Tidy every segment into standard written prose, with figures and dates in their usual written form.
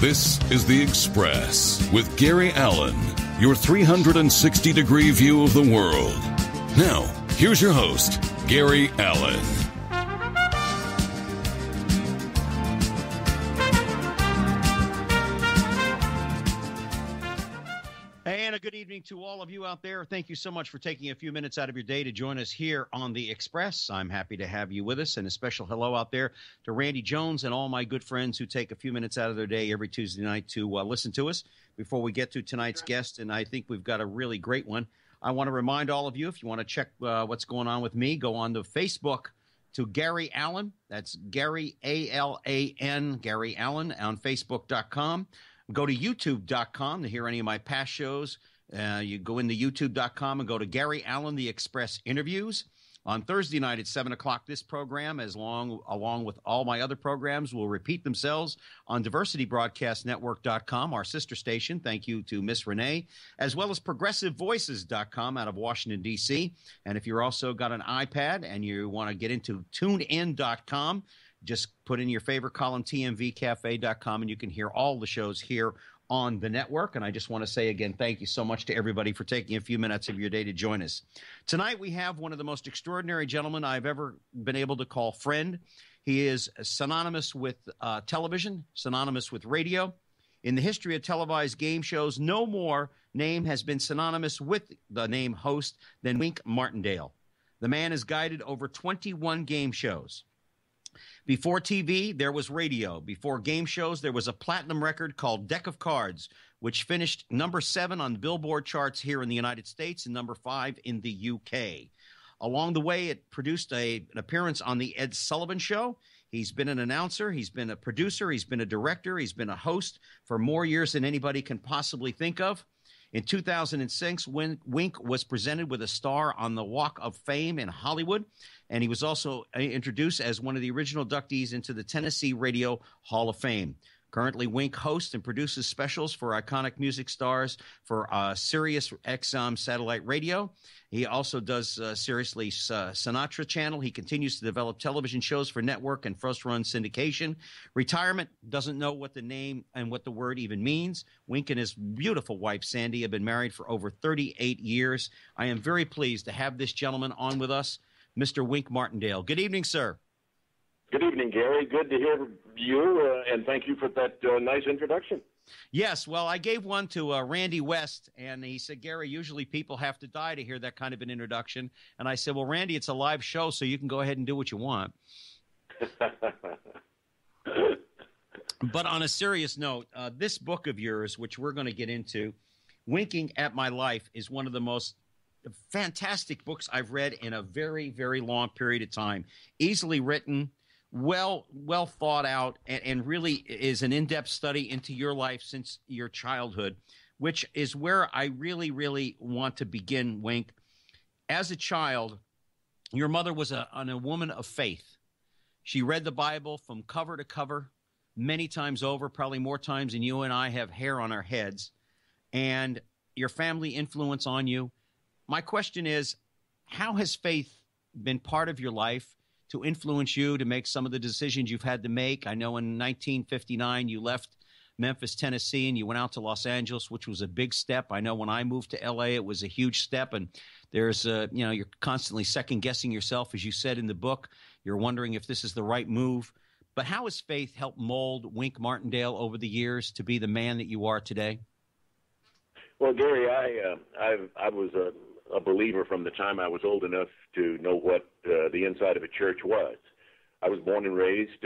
This is The Express with Gary Allen, your 360-degree view of the world. Now, here's your host, Gary Allen. And a good evening to all of you out there. Thank you so much for taking a few minutes out of your day to join us here on The Express. I'm happy to have you with us, and a special hello out there to Randy Jones and all my good friends who take a few minutes out of their day every Tuesday night to listen to us. Before we get to tonight's guest, and I think we've got a really great one, I want to remind all of you, if you want to check what's going on with me, go on to Facebook to Gary Allen. That's Gary, A-L-A-N, Gary Allen on Facebook.com. Go to YouTube.com to hear any of my past shows. You go into YouTube.com and go to Gary Allen, The Express Interviews. On Thursday night at 7 o'clock, this program, along with all my other programs, will repeat themselves on DiversityBroadcastNetwork.com, our sister station. Thank you to Miss Renee, as well as ProgressiveVoices.com out of Washington, D.C. And if you're also got an iPad and you want to get into TuneIn.com, just put in your favorite column, tmvcafe.com, and you can hear all the shows here on the network. And I just want to say again, thank you so much to everybody for taking a few minutes of your day to join us. Tonight we have one of the most extraordinary gentlemen I've ever been able to call friend. He is synonymous with television, synonymous with radio. In the history of televised game shows, no more name has been synonymous with the name host than Wink Martindale. The man has guided over 21 game shows. Before TV, there was radio. Before game shows, there was a platinum record called Deck of Cards, which finished number 7 on the Billboard charts here in the United States and number 5 in the UK. Along the way, it produced an appearance on the Ed Sullivan Show. He's been an announcer. He's been a producer. He's been a director. He's been a host for more years than anybody can possibly think of. In 2006, Wink was presented with a star on the Walk of Fame in Hollywood, and he was also introduced as one of the original inductees into the Tennessee Radio Hall of Fame. Currently, Wink hosts and produces specials for iconic music stars for Sirius XM satellite radio. He also does Seriously Sinatra Channel. He continues to develop television shows for network and first-run syndication. Retirement, doesn't know what the name and what the word even means. Wink and his beautiful wife, Sandy, have been married for over 38 years. I am very pleased to have this gentleman on with us, Mr. Wink Martindale. Good evening, sir. Good evening, Gary. Good to hear you, and thank you for that nice introduction. Yes, well, I gave one to Randy West, and he said, Gary, usually people have to die to hear that kind of an introduction. And I said, well, Randy, it's a live show, so you can go ahead and do what you want. But on a serious note, this book of yours, which we're going to get into, Winking at My Life, is one of the most fantastic books I've read in a very, very long period of time. Easily written, well thought out, and really is an in-depth study into your life since your childhood, which is where I really, really want to begin, Wink. As a child, your mother was a woman of faith. She read the Bible from cover to cover many times over, probably more times than you and I have hair on our heads, and your family influence on you. My question is, how has faith been part of your life to influence you to make some of the decisions you've had to make? I know in 1959 you left Memphis, Tennessee, and you went out to Los Angeles, which was a big step. I know when I moved to L.A., it was a huge step, and there's, you're constantly second-guessing yourself. As you said in the book, you're wondering if this is the right move. But how has faith helped mold Wink Martindale over the years to be the man that you are today? Well, Gary, I was a believer from the time I was old enough to know what the inside of a church was. I was born and raised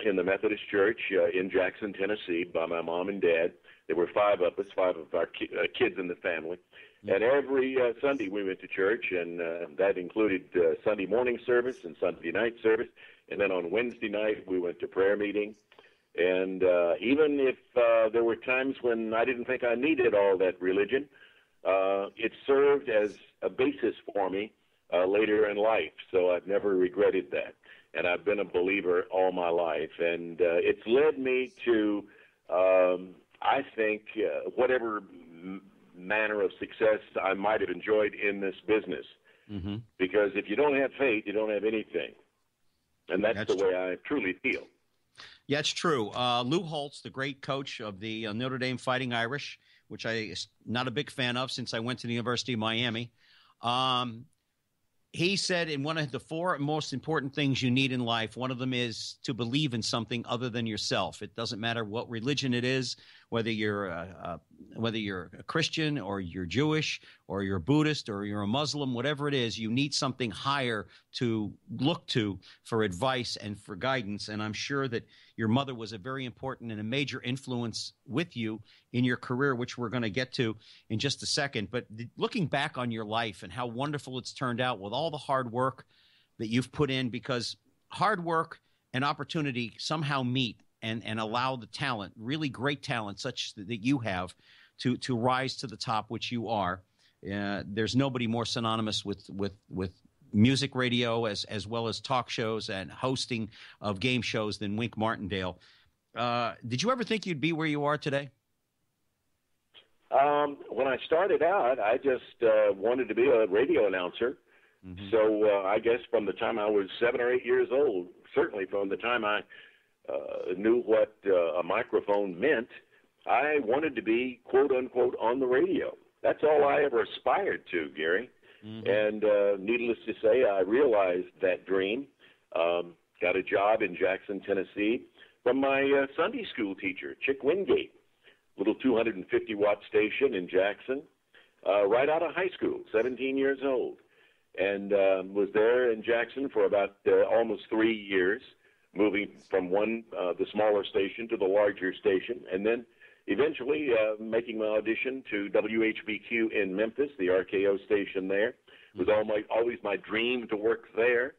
in the Methodist Church in Jackson, Tennessee, by my mom and dad. There were 5 of us, 5 of our kids in the family. And every Sunday we went to church, and that included Sunday morning service and Sunday night service. And then on Wednesday night we went to prayer meeting. And even if there were times when I didn't think I needed all that religion, it served as a basis for me later in life. So I've never regretted that. And I've been a believer all my life. And it's led me to, I think, whatever manner of success I might have enjoyed in this business. Mm-hmm. Because if you don't have faith, you don't have anything. And that's the way I truly feel. Yeah, it's true. Lou Holtz, the great coach of the Notre Dame Fighting Irish, which I'm not a big fan of since I went to the University of Miami. He said in one of the four most important things you need in life, one of them is to believe in something other than yourself. It doesn't matter what religion it is, whether you're a Christian or you're Jewish or you're Buddhist or you're a Muslim, whatever it is, you need something higher to look to for advice and for guidance. And I'm sure that your mother was a very important and a major influence with you in your career, which we're going to get to in just a second. But looking back on your life and how wonderful it's turned out with all the hard work that you've put in, because hard work and opportunity somehow meet and allow the talent, really great talent, such that you have, to rise to the top, which you are. There's nobody more synonymous with music radio as well as talk shows and hosting of game shows than Wink Martindale. Did you ever think you'd be where you are today? When I started out, I just wanted to be a radio announcer. Mm-hmm. So I guess from the time I was 7 or 8 years old, certainly from the time I knew what a microphone meant, I wanted to be, quote unquote, on the radio. That's all I ever aspired to, Gary. Mm-hmm. And needless to say, I realized that dream. Got a job in Jackson, Tennessee from my Sunday school teacher, Chick Wingate, little 250-watt station in Jackson, right out of high school, 17 years old. And was there in Jackson for about almost 3 years, moving from the smaller station to the larger station, and then eventually making my audition to WHBQ in Memphis, the RKO station there. It was always my dream to work there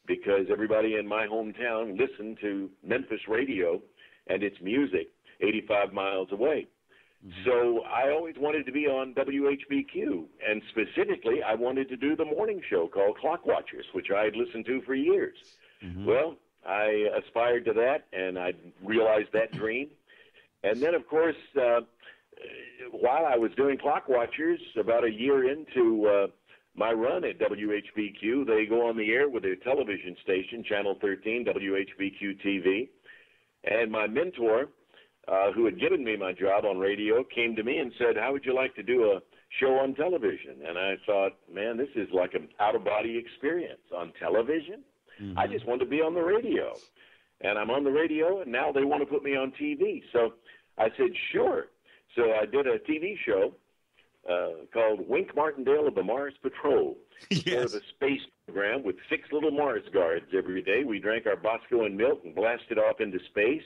because everybody in my hometown listened to Memphis radio and its music 85 miles away. Mm-hmm. So I always wanted to be on WHBQ, and specifically I wanted to do the morning show called Clock Watchers, which I had listened to for years. Mm-hmm. Well, I aspired to that, and I realized that dream. And then, of course, while I was doing Clock Watchers, about a year into my run at WHBQ, they go on the air with their television station, Channel 13, WHBQ TV. And my mentor, who had given me my job on radio, came to me and said, how would you like to do a show on television? And I thought, man, this is like an out-of-body experience on television. Mm-hmm. I just wanted to be on the radio. And I'm on the radio, and now they want to put me on TV. So I said, sure. So I did a TV show called Wink Martindale of the Mars Patrol. Yes. For the space program with 6 little Mars guards every day. We drank our Bosco and milk and blasted off into space.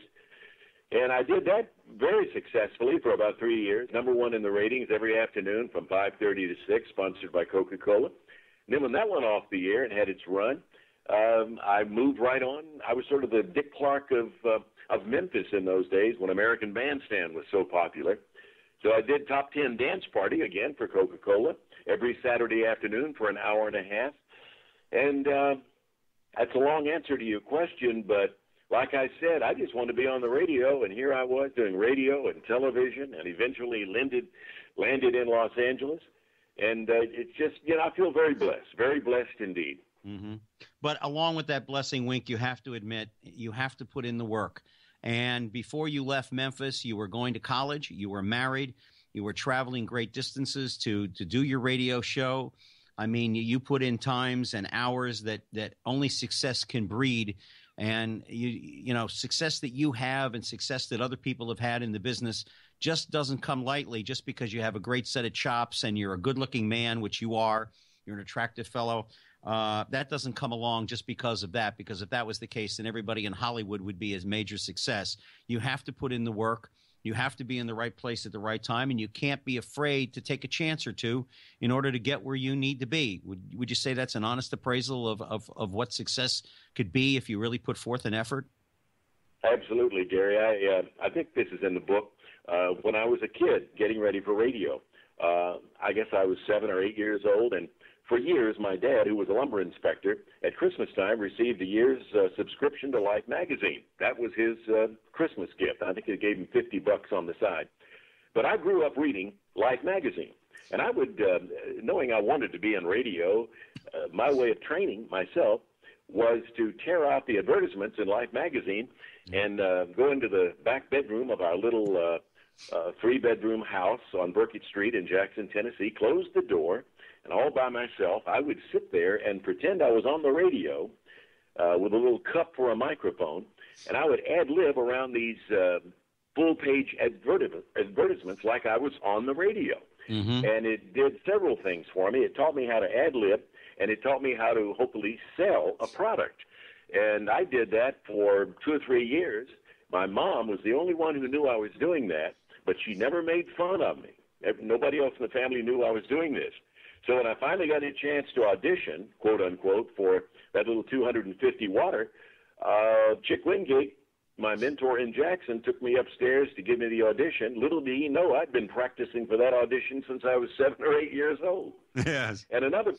And I did that very successfully for about 3 years. #1 in the ratings every afternoon from 5:30 to 6, sponsored by Coca-Cola. And then when that went off the air and had its run, I moved right on. I was sort of the Dick Clark of Memphis in those days when American Bandstand was so popular. So I did Top 10 Dance Party again for Coca-Cola every Saturday afternoon for an hour and a half. And that's a long answer to your question, but like I said, I just wanted to be on the radio, and here I was doing radio and television, and eventually landed in Los Angeles. And it's just, I feel very blessed indeed. Mm-hmm. But along with that blessing, Wink, you have to admit, you have to put in the work. And before you left Memphis, you were going to college, you were married, you were traveling great distances to do your radio show. I mean, you put in times and hours that only success can breed. And, success that you have and success that other people have had in the business just doesn't come lightly just because you have a great set of chops and you're a good-looking man, which you are. You're an attractive fellow. That doesn't come along just because of that, because if that was the case, then everybody in Hollywood would be a major success. You have to put in the work. You have to be in the right place at the right time, and you can't be afraid to take a chance or two in order to get where you need to be. Would you say that's an honest appraisal of what success could be if you really put forth an effort? Absolutely, Gary. I think this is in the book. When I was a kid getting ready for radio, I guess I was 7 or 8 years old, and for years, my dad, who was a lumber inspector, at Christmas time received a year's subscription to Life magazine. That was his Christmas gift. I think it gave him $50 on the side. But I grew up reading Life magazine. And I would, knowing I wanted to be on radio, my way of training myself was to tear out the advertisements in Life magazine and go into the back bedroom of our little three-bedroom house on Burkett Street in Jackson, Tennessee, close the door, and all by myself, I would sit there and pretend I was on the radio with a little cup for a microphone, and I would ad-lib around these full-page advertisements like I was on the radio. Mm-hmm. And it did several things for me. It taught me how to ad-lib, and it taught me how to hopefully sell a product. And I did that for 2 or 3 years. My mom was the only one who knew I was doing that, but she never made fun of me. Nobody else in the family knew I was doing this. So when I finally got a chance to audition, quote unquote, for that little 250 water, Chick Wingate, my mentor in Jackson, took me upstairs to give me the audition. Little did he know I'd been practicing for that audition since I was 7 or 8 years old. Yes. And another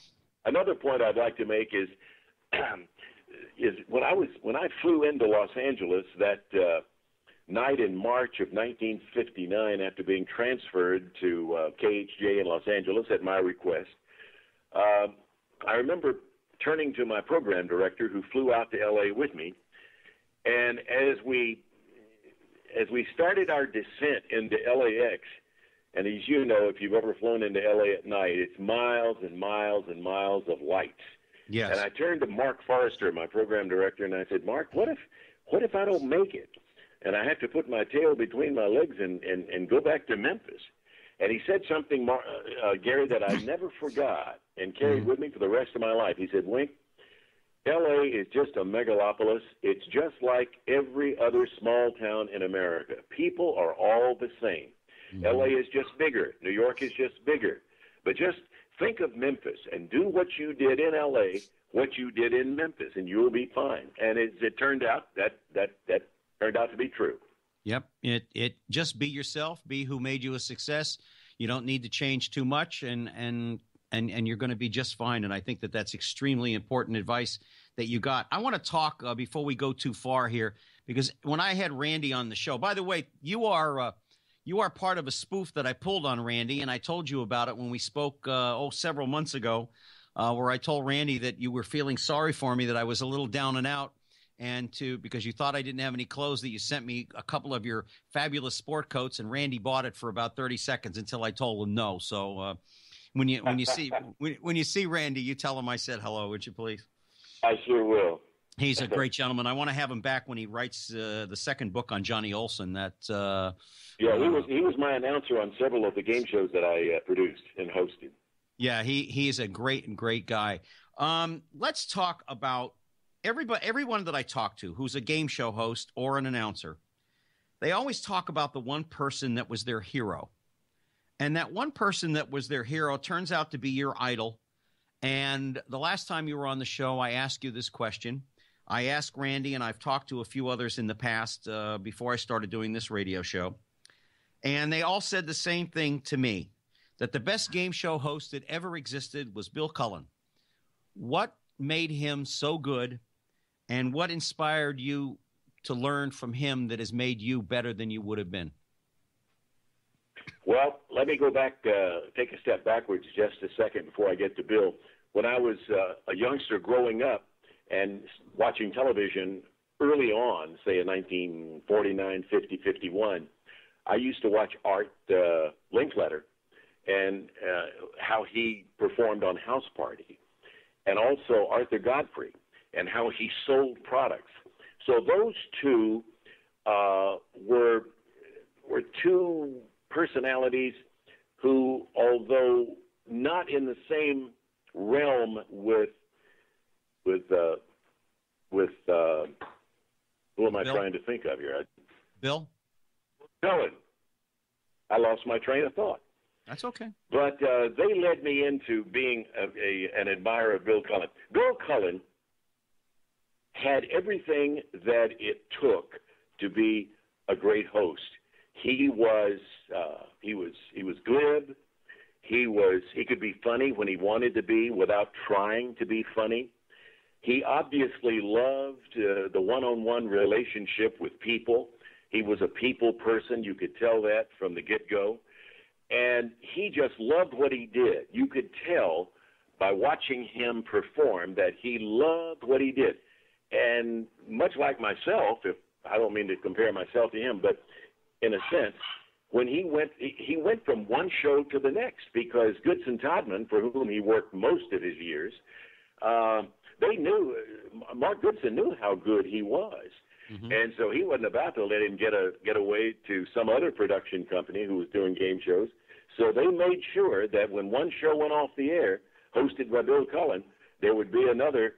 point I'd like to make is when I flew into Los Angeles that night in March of 1959, after being transferred to KHJ in Los Angeles at my request, I remember turning to my program director, who flew out to L.A. with me, and as we started our descent into LAX, and as you know, if you've ever flown into LA at night, it's miles and miles and miles of lights. Yes. And I turned to Mark Forrester, my program director, and I said, Mark, what if I don't make it? And I have to put my tail between my legs and go back to Memphis. And he said something, Gary, that I never forgot and carried with me for the rest of my life. He said, Wink, L.A. is just a megalopolis. It's just like every other small town in America. People are all the same. Mm-hmm. L.A. is just bigger. New York is just bigger. But just think of Memphis and do what you did in L.A., what you did in Memphis, and you'll be fine. And it turned out that turned out to be true. Yep. It just be yourself, be who made you a success. You don't need to change too much, and you're going to be just fine. And I think that that's extremely important advice that you got. I want to talk before we go too far here, because when I had Randy on the show, by the way, you are part of a spoof that I pulled on Randy, and I told you about it when we spoke several months ago, where I told Randy that you were feeling sorry for me, that I was a little down and out, and because you thought I didn't have any clothes, that you sent me a couple of your fabulous sport coats, and Randy bought it for about 30 seconds until I told him no. So when you see Randy, you tell him I said hello, would you please? I sure will. He's a great gentleman. I want to have him back when he writes the second book on Johnny Olson. He was my announcer on several of the game shows that I produced and hosted. Yeah, he is a great guy. Let's talk about everyone that I talk to who's a game show host or an announcer. They always talk about the one person that was their hero. And that one person that was their hero turns out to be your idol. And the last time you were on the show, I asked you this question. I asked Randy, and I've talked to a few others in the past before I started doing this radio show. And they all said the same thing to me, that the best game show host that ever existed was Bill Cullen. What made him so good, and what inspired you to learn from him that has made you better than you would have been? Well, let me go back, take a step backwards just a second before I get to Bill. When I was a youngster growing up and watching television early on, say in 1949, 50, 51, I used to watch Art Linkletter and how he performed on House Party, and also Arthur Godfrey and how he sold products. So those two were two personalities who, although not in the same realm with who am I trying to think of here? Bill? Cullen. I lost my train of thought. That's okay. But they led me into being an admirer of Bill Cullen. Bill Cullen had everything that it took to be a great host. He was glib. He could be funny when he wanted to be without trying to be funny. He obviously loved the one-on-one relationship with people. He was a people person. You could tell that from the get-go. And he just loved what he did. You could tell by watching him perform that he loved what he did. And much like myself, if I don't mean to compare myself to him, but in a sense, when he went from one show to the next, because Goodson Todman, for whom he worked most of his years, Mark Goodson knew how good he was. Mm-hmm. And so he wasn't about to let him get away to some other production company who was doing game shows. So they made sure that when one show went off the air, hosted by Bill Cullen, there would be another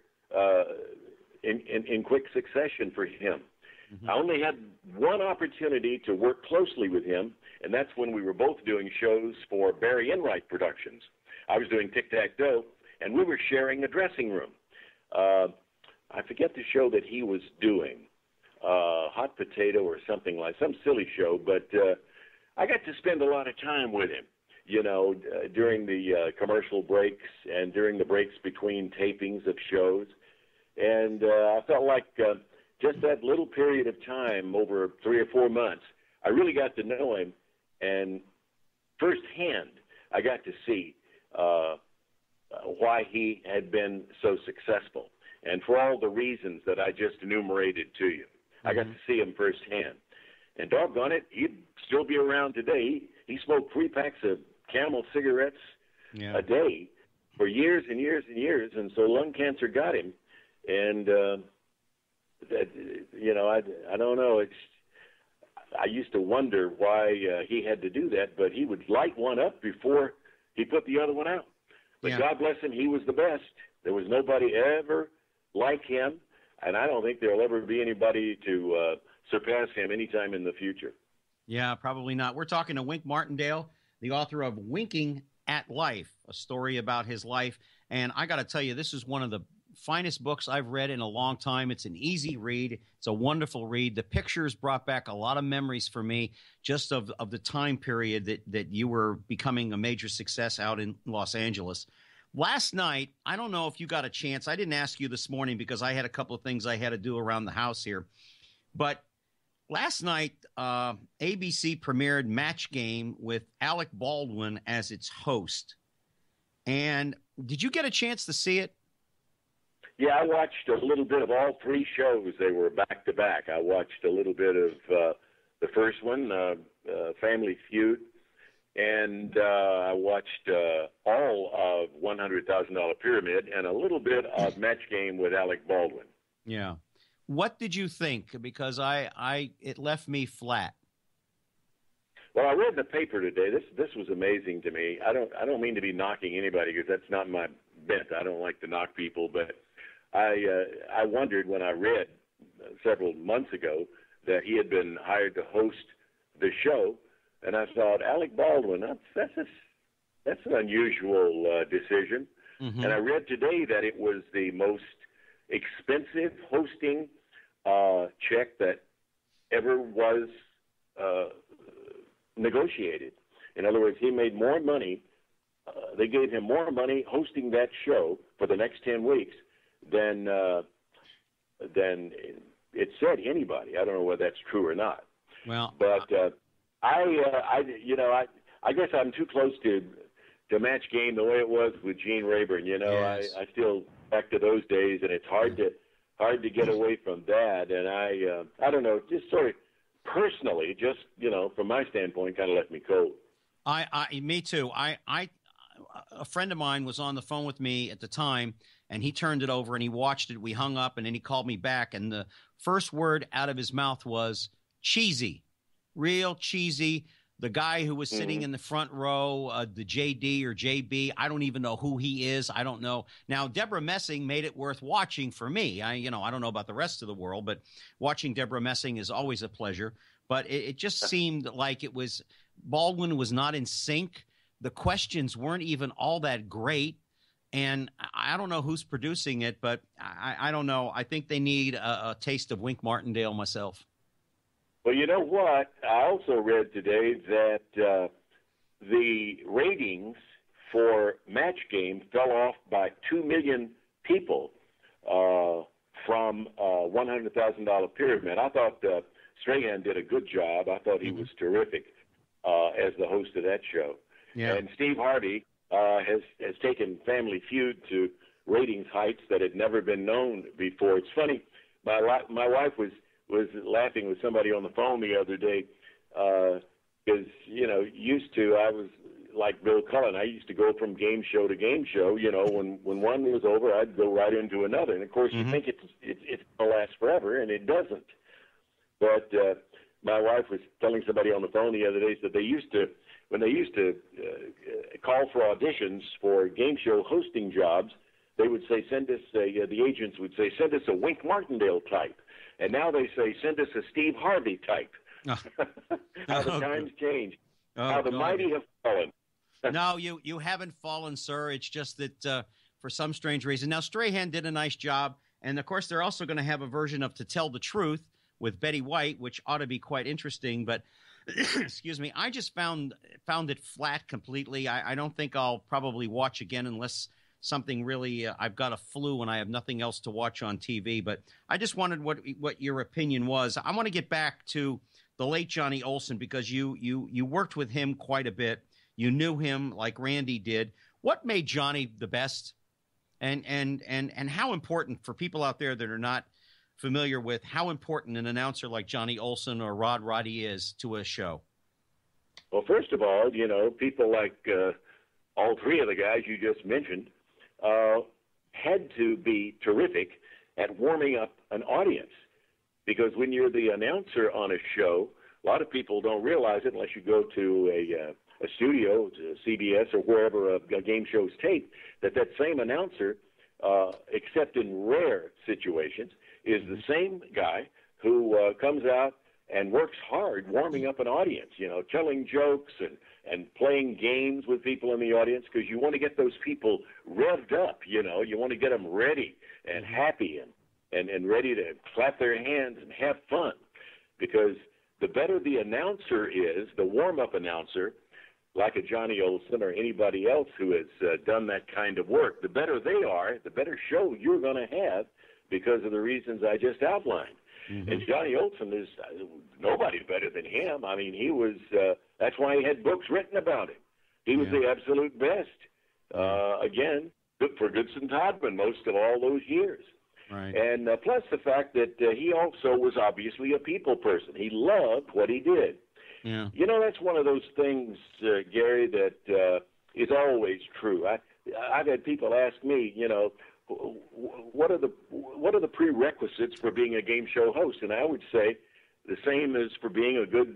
in quick succession for him. Mm-hmm. I only had one opportunity to work closely with him, and that's when we were both doing shows for Barry Enright Productions. I was doing Tic-Tac-Dough, and we were sharing a dressing room. I forget the show that he was doing, Hot Potato or something like, some silly show, but I got to spend a lot of time with him, during the commercial breaks and during the breaks between tapings of shows. And I felt like just that little period of time over 3 or 4 months, I really got to know him, and firsthand I got to see why he had been so successful, and for all the reasons that I just enumerated to you. Mm-hmm. I got to see him firsthand. And doggone it, he'd still be around today. He smoked 3 packs of Camel cigarettes a day for years and years and years, and so lung cancer got him. And I don't know. I used to wonder why he had to do that, but he would light one up before he put the other one out. But God bless him, he was the best. There was nobody ever like him, and I don't think there'll ever be anybody to surpass him anytime in the future. Yeah, probably not. We're talking to Wink Martindale, the author of Winking at Life, a story about his life. And I got to tell you, this is one of the finest books I've read in a long time. It's an easy read. It's a wonderful read. The pictures brought back a lot of memories for me just of the time period that you were becoming a major success out in Los Angeles. Last night, I don't know if you got a chance. I didn't ask you this morning because I had a couple of things I had to do around the house here. But last night, ABC premiered Match Game with Alec Baldwin as its host. And did you get a chance to see it? Yeah, I watched a little bit of all 3 shows. They were back-to-back. I watched a little bit of the first one, Family Feud, and I watched all of $100,000 Pyramid and a little bit of Match Game with Alec Baldwin. Yeah. What did you think? Because it left me flat. Well, I read in the paper today. This was amazing to me. I don't mean to be knocking anybody because that's not my bent. I don't like to knock people, but I wondered when I read several months ago that he had been hired to host the show, and I thought, Alec Baldwin, that's an unusual decision. Mm-hmm. And I read today that it was the most expensive hosting check that ever was negotiated. In other words, he made more money. They gave him more money hosting that show for the next 10 weeks than it said anybody. I don't know whether that's true or not. Well, but I guess I'm too close to Match Game the way it was with Gene Rayburn. Yes. I still back to those days, and it's hard to get away from that. And I don't know, just sort of personally, just from my standpoint, kind of left me cold. Me too. A friend of mine was on the phone with me at the time, and he turned it over and he watched it. We hung up, and then he called me back, and the first word out of his mouth was cheesy, real cheesy. The guy who was sitting in the front row, the JD or JB, I don't even know who he is. I don't know. Now, Debra Messing made it worth watching for me. I don't know about the rest of the world, but watching Debra Messing is always a pleasure. But it just seemed like Baldwin was not in sync. The questions weren't even all that great. And I don't know who's producing it, but I don't know. I think they need a taste of Wink Martindale myself. Well, you know what? I also read today that the ratings for Match Game fell off by 2 million people from $100,000 Pyramid. I thought Strahan did a good job. I thought he was terrific as the host of that show. Yeah. And Steve Harvey has taken Family Feud to ratings heights that had never been known before. It's funny. My wife was laughing with somebody on the phone the other day because, used to, I was like Bill Cullen. I used to go from game show to game show. When one was over, I'd go right into another. And, of course, you think it's going to last forever, and it doesn't. But my wife was telling somebody on the phone the other day that when they used to call for auditions for game show hosting jobs, they would say, the agents would say, send us a Wink Martindale type. And now they say, send us a Steve Harvey type. How the times change. How the mighty have fallen. No, you haven't fallen, sir. It's just that for some strange reason. Now, Strahan did a nice job. And, of course, they're also going to have a version of To Tell the Truth with Betty White, which ought to be quite interesting. But, excuse me, I just found it flat completely. I don't think I'll probably watch again unless something really I've got a flu and I have nothing else to watch on TV. But I just wondered what your opinion was. I want to get back to the late Johnny Olson because you worked with him quite a bit. You knew him like Randy did. What made Johnny the best? And how important for people out there that are not familiar with how important an announcer like Johnny Olson or Roddy is to a show? Well, first of all, people like all three of the guys you just mentioned had to be terrific at warming up an audience. Because when you're the announcer on a show, a lot of people don't realize it unless you go to a studio, to CBS or wherever a game show's taped, that same announcer, except in rare situations, is the same guy who comes out and works hard warming up an audience, telling jokes and playing games with people in the audience because you want to get those people revved up, you want to get them ready and happy and ready to clap their hands and have fun. Because the better the announcer is, the warm-up announcer, like a Johnny Olson or anybody else who has done that kind of work, the better they are, the better show you're going to have because of the reasons I just outlined. And Johnny Olson is nobody better than him. I mean, he was that's why he had books written about him. He was the absolute best. Again, good for Goodson Todman most of all those years. Right. And plus the fact that he also was obviously a people person. He loved what he did. Yeah. That's one of those things, Gary, that is always true. I've had people ask me, what are the prerequisites for being a game show host? And I would say the same as for being a good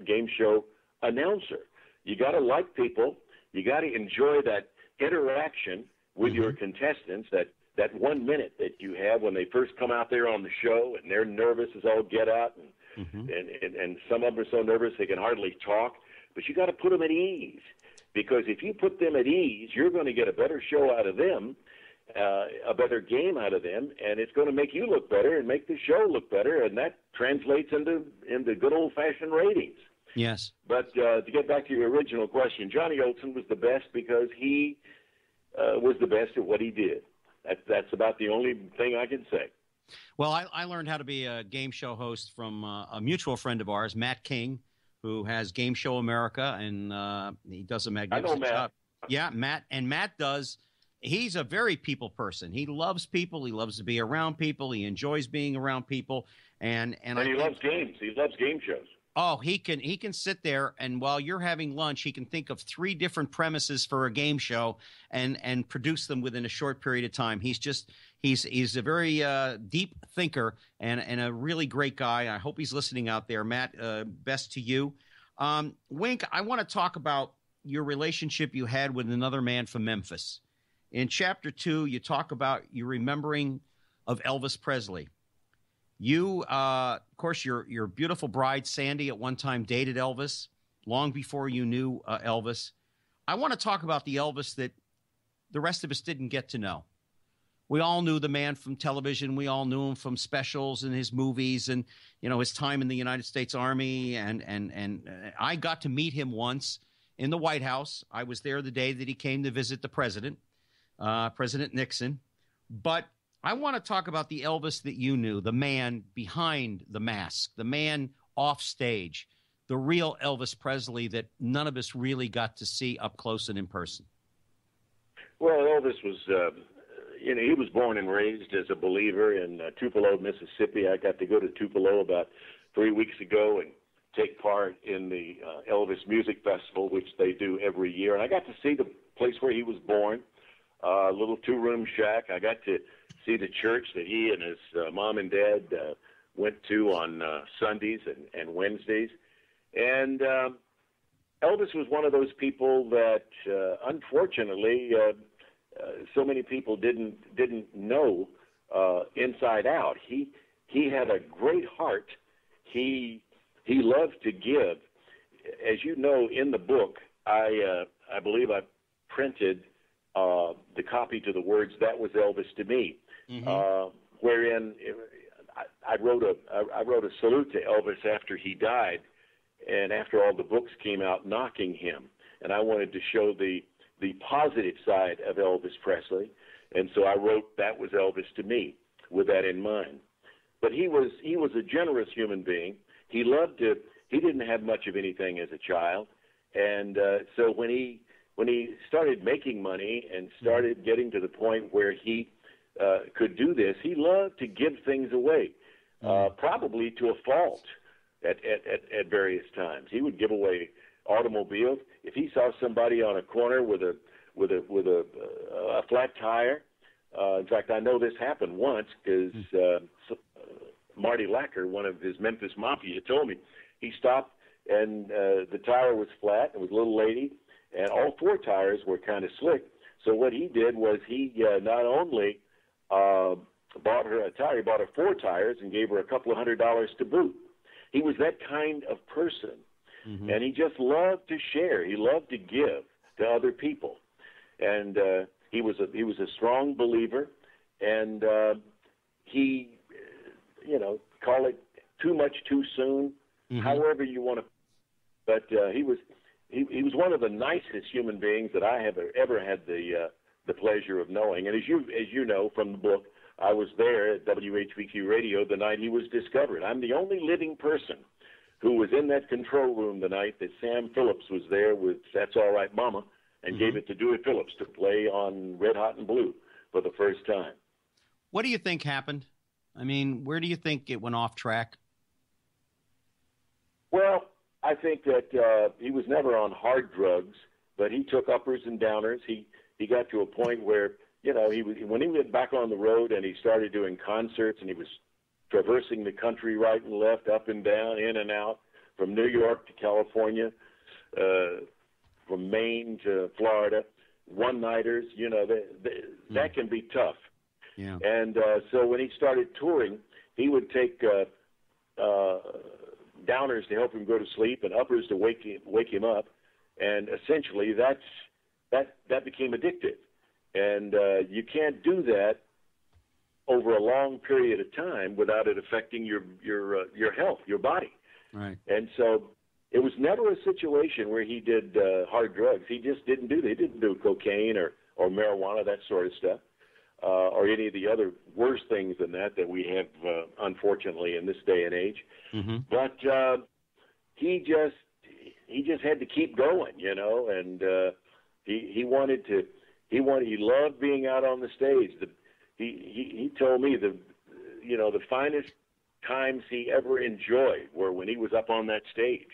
game show announcer. You got to like people. You got to enjoy that interaction with your contestants, that 1 minute that you have when they first come out there on the show and they're nervous as all get out, and some of them are so nervous they can hardly talk. But you got to put them at ease, because if you put them at ease, you're going to get a better show out of them, a better game out of them, and it's going to make you look better and make the show look better, and that translates into good old-fashioned ratings. Yes. But to get back to your original question, Johnny Olson was the best because he was the best at what he did. That's about the only thing I can say. Well, I learned how to be a game show host from a mutual friend of ours, Matt King, who has Game Show America, and he does a magnificent job. Yeah, Matt does. He's a very people person. He loves people. He loves to be around people. He enjoys being around people, and he loves games. He loves game shows. Oh, he can sit there, and while you're having lunch, he can think of 3 different premises for a game show and produce them within a short period of time. He's a very deep thinker and a really great guy. I hope he's listening out there. Matt, best to you. Wink, I want to talk about your relationship you had with another man from Memphis. In Chapter 2, you talk about you remembering of Elvis Presley. You, of course, your beautiful bride, Sandy, at one time dated Elvis, long before you knew Elvis. I want to talk about the Elvis that the rest of us didn't get to know. We all knew the man from television. We all knew him from specials and his movies and, his time in the United States Army. And I got to meet him once in the White House. I was there the day that he came to visit the president, President Nixon. But I want to talk about the Elvis that you knew, the man behind the mask, the man off stage, the real Elvis Presley that none of us really got to see up close and in person. Well, Elvis was, he was born and raised as a believer in Tupelo, Mississippi. I got to go to Tupelo about 3 weeks ago and take part in the Elvis Music Festival, which they do every year. And I got to see the place where he was born, a little two-room shack. I got to see the church that he and his mom and dad went to on Sundays and Wednesdays. And Elvis was one of those people that, unfortunately, so many people didn't know inside out. He had a great heart. He loved to give. As you know, in the book, I believe I printed the copy to the words "That was Elvis to me," wherein I wrote a salute to Elvis after he died, and after all the books came out knocking him, and I wanted to show the positive side of Elvis Presley, and so I wrote "That was Elvis to me" with that in mind. But he was a generous human being. He loved to. He didn't have much of anything as a child, and so when he started making money and started getting to the point where he could do this, he loved to give things away, probably to a fault at various times. He would give away automobiles. If he saw somebody on a corner with a flat tire, in fact, I know this happened once because Marty Lacker, one of his Memphis Mafia, told me he stopped and the tire was flat. It was a little lady, and all four tires were kind of slick. So what he did was he not only bought her a tire, he bought her four tires and gave her a couple of $100 to boot. He was that kind of person, and he just loved to share. He loved to give to other people, and he was a strong believer, and he, call it too much too soon, however you want to. But he was one of the nicest human beings that I have ever had the pleasure of knowing. And as you know from the book, I was there at WHBQ Radio the night he was discovered. I'm the only living person who was in that control room the night that Sam Phillips was there with "That's All Right, Mama," and gave it to Dewey Phillips to play on Red Hot and Blue for the first time. What do you think happened? I mean, where do you think it went off track? Well, I think that he was never on hard drugs, but he took uppers and downers. He got to a point where, when he went back on the road and he started doing concerts and he was traversing the country right and left, up and down, in and out, from New York to California, from Maine to Florida, one-nighters, that can be tough. Yeah. And so when he started touring, he would take downers to help him go to sleep and uppers to wake him up, and essentially that became addictive. And you can't do that over a long period of time without it affecting your health, your body. Right. And so it was never a situation where he did hard drugs. He just didn't do that. He didn't do cocaine or marijuana, that sort of stuff. Or any of the other worse things than that we have, unfortunately, in this day and age. But he just had to keep going, and he loved being out on the stage. He told me the finest times he ever enjoyed were when he was up on that stage,